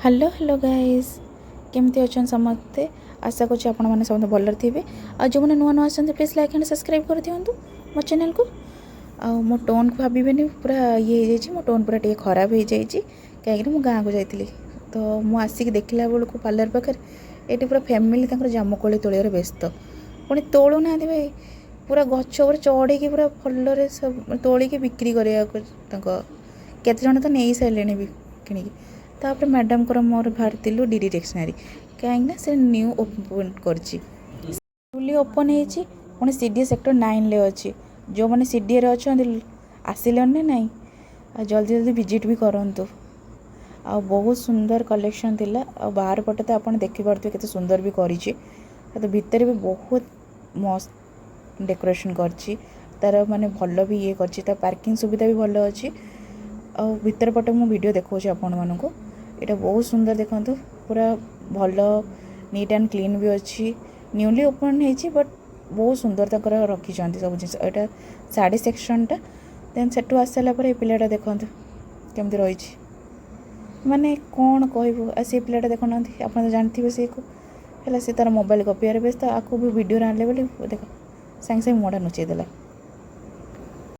hello hello guys केमती अच्छा समस्ते आशा करूँ आपण मैंने समस्त भलर थे आ जो मैंने नुआ नुआ आसते प्लीज लाइक एंड सब्सक्राइब कर दिंतु मो चैनल को आ मो टोन को भावे पूरा ये मो टोन पूरा टे खराब हो जाए कहीं मु गाँव को जाइली तो मु आसिक देखला बेलू पार्लर पाखे ये पूरा फैमिली जामुकोली तोलिया व्यस्त पुणी तोलू ना भाई पूरा गछ पर चढ़ी पूरा भलरे सब तोलिकी बिक्री करने केते जन तो नहीं सारे भी किणिकी तापर मैडम को मोर बाहर डीडी टेक्सनारी कहीं से न्यू ओपन कर ओपन होती पुणी सीडीए सेक्टर 9 ले अच्छी जो मैंने सीडीए अच्छा आसिले ना नहीं जल्दी जल्दी विजिट भी करूँ आ बहुत सुंदर कलेक्शन थिला आ बाहर पटे तो आप देखिपे केते सुंदर भी करी तो भितर भी बहुत मस्त डेकोरेशन करची तार माने भल भी ये कर पार्किंग सुविधा भी भल अच्छी आ भितर पटे मु वीडियो देखा आपण मानक यहाँ बहुत सुंदर देखते पूरा भल नीट एंड क्लीन भी अच्छी न्यूली ओपन होती बट बहुत सुंदर तक रखी सब जिन यहाँ साड़ी सेक्शनटा देन से आस सारापर ये पिलाटा देखते केमती रही माने कौन कहबू आ सी पिलाटा देखना आप जानते सी को है सी तार मोबाइल कपियार व्यस्त आपको भी वीडियो आने बोली देख सागे सागे मुँहटा नुचेदेला